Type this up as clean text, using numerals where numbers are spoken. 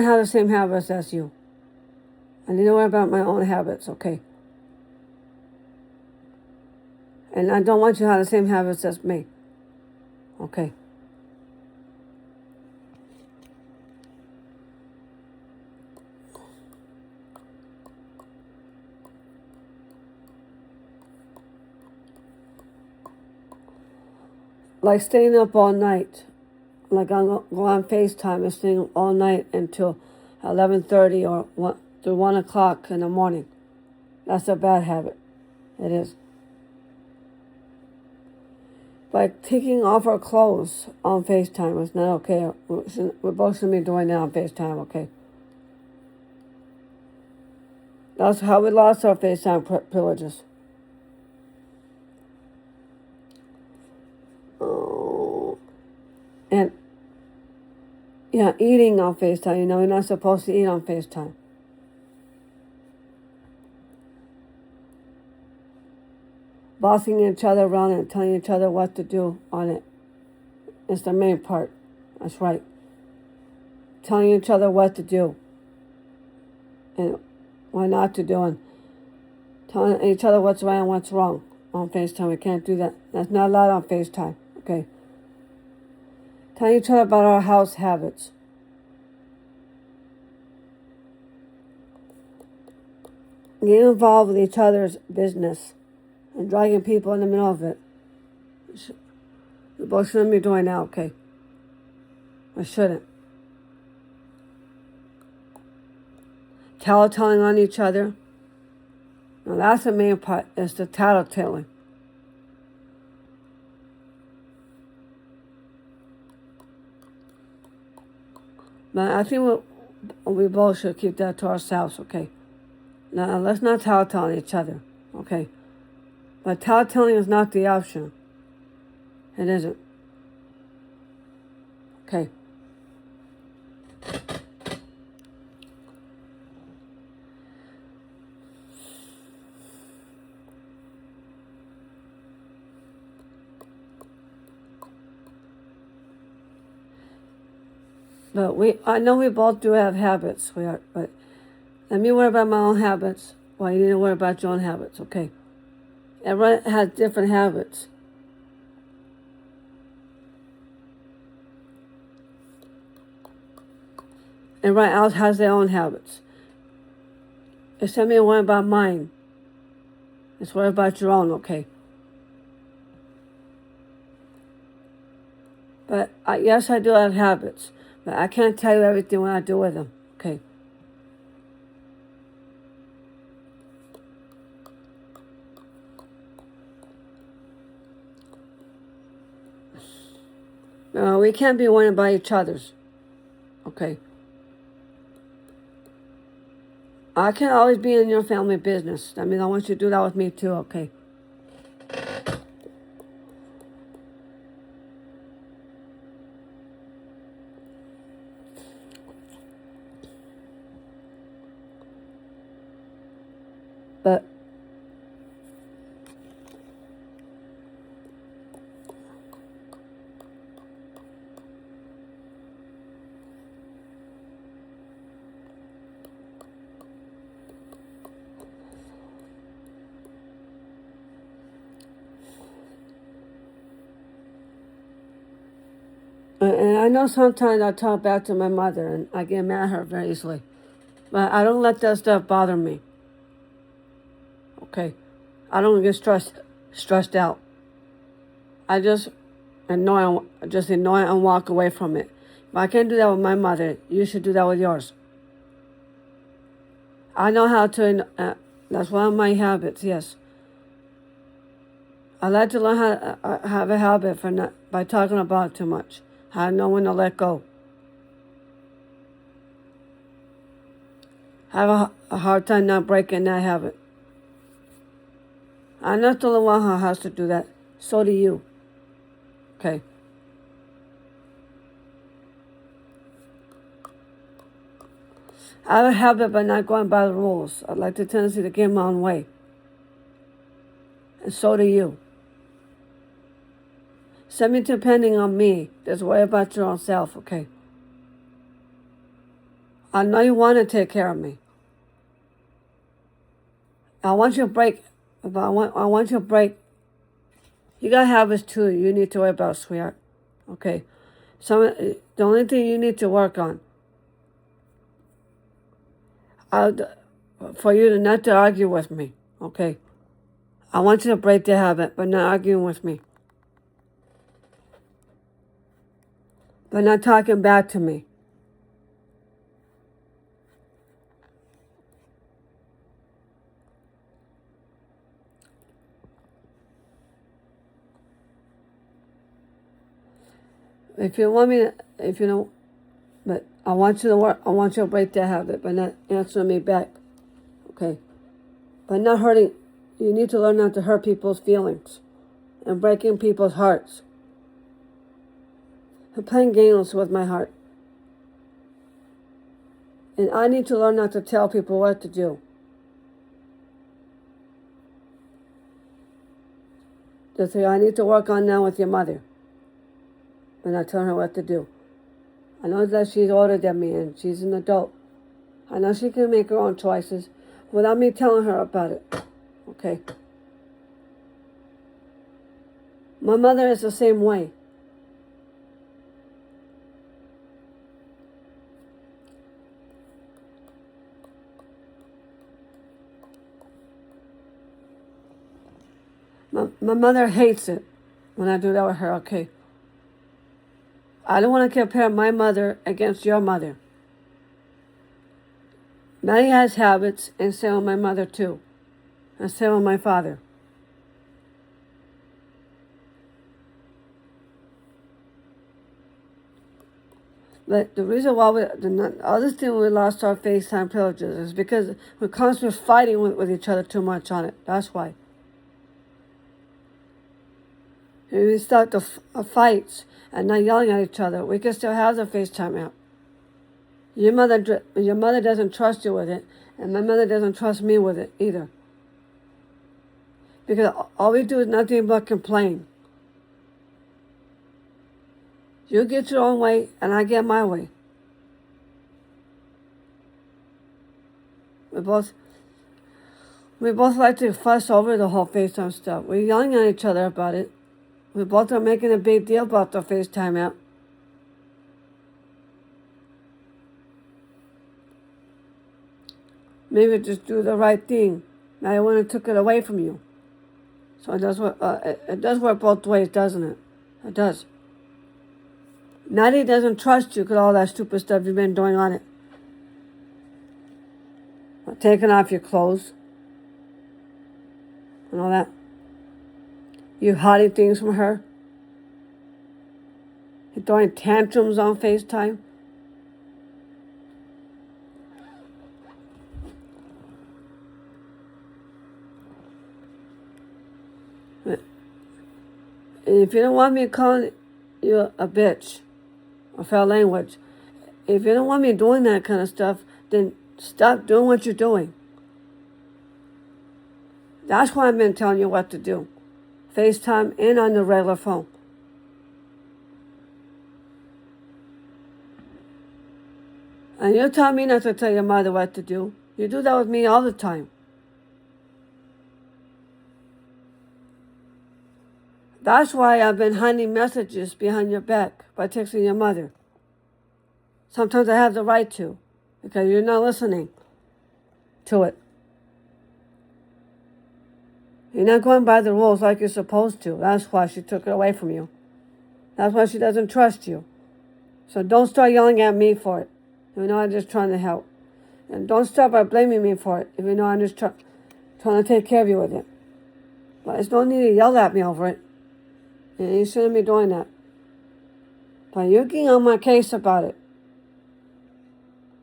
I have the same habits as you. I need to worry about my own habits, okay? And I don't want you to have the same habits as me, okay? Like staying up all night. Like I'm go on FaceTime and staying up all night until 11:30 or 1 o'clock in the morning. That's a bad habit. It is. Like taking off our clothes on FaceTime is not okay. We both shouldn't be doing that on FaceTime, okay? That's how we lost our FaceTime privileges. Oh. And yeah, eating on FaceTime. You know, you're not supposed to eat on FaceTime. Bossing each other around and telling each other what to do on it is the main part. That's right. Telling each other what to do and what not to do, and telling each other what's right and what's wrong on FaceTime. We can't do that. That's not allowed on FaceTime, okay? Telling each other about our house habits. Getting involved with each other's business and dragging people in the middle of it. We both shouldn't be doing that, okay? I shouldn't. Tattletailing on each other. Now that's the main part, is the tattletaling. But I think we both should keep that to ourselves, okay? Now let's not tattletale on each other, okay? But tattletaling is not the option. It isn't. Okay. But I know we both do have habits, sweetheart, but let me worry about my own habits while you need to worry about your own habits, okay? Everyone has different habits. Everyone else has their own habits. Instead of me worrying about mine, let's worry about your own, okay? But yes, I do have habits, but I can't tell you everything what I do with them, okay? We can't be worrying about each other's, okay? I can't always be in your family business. I mean, I want you to do that with me too, okay? But and I know sometimes I talk back to my mother and I get mad at her very easily. But I don't let that stuff bother me. Okay? I don't get stressed out. I just ignore it and walk away from it. If I can't do that with my mother, you should do that with yours. I know how to, that's one of my habits, yes. I like to learn how to have a habit by talking about it too much. How to know when to let go. I have a hard time not breaking that habit. I'm not the only one who has to do that. So do you. Okay. I have a habit by not going by the rules. I like the tendency to get my own way. And so do you. Send me depending on me. Just worry about your own self, okay? I know you want to take care of me. I want you to break, but I want you to break. You got habits too you need to worry about, sweetheart. Okay. The only thing you need to work on, for you to not to argue with me. Okay. I want you to break the habit, but not arguing with me. But not talking back to me. If you want me to, if you don't, but I want you to work, I want you to break that habit, but not answering me back. Okay. But not hurting, you need to learn not to hurt people's feelings and breaking people's hearts. And playing games with my heart. And I need to learn not to tell people what to do. That's what I need to work on now with your mother. But not telling her what to do. I know that she's older than me and she's an adult. I know she can make her own choices without me telling her about it. Okay? My mother is the same way. My mother hates it when I do that with her. Okay. I don't want to compare my mother against your mother. Maddie has habits, and so will my mother too. And so will my father. But the reason why the other thing we lost our FaceTime privileges is because we're constantly fighting with each other too much on it. That's why. If we start the fights and not yelling at each other, we can still have the FaceTime app. Your mother doesn't trust you with it, and my mother doesn't trust me with it either. Because all we do is nothing but complain. You get your own way, and I get my way. We both like to fuss over the whole FaceTime stuff. We're yelling at each other about it. We both are making a big deal about the FaceTime app. Maybe just do the right thing. Now I went and took it away from you. So it does work both ways, doesn't it? It does. Natty doesn't trust you because all that stupid stuff you've been doing on it. Taking off your clothes and all that. You hiding things from her. You're throwing tantrums on FaceTime. And if you don't want me calling you a bitch, or foul language, if you don't want me doing that kind of stuff, then stop doing what you're doing. That's why I've been telling you what to do. FaceTime and on the regular phone. And you tell me not to tell your mother what to do. You do that with me all the time. That's why I've been hiding messages behind your back by texting your mother. Sometimes I have the right to, because you're not listening to it. You're not going by the rules like you're supposed to. That's why she took it away from you. That's why she doesn't trust you. So don't start yelling at me for it. You know I'm just trying to help. And don't start by blaming me for it if you know I'm just trying to take care of you with it. But there's no need to yell at me over it. And you shouldn't be doing that. But you getting on my case about it.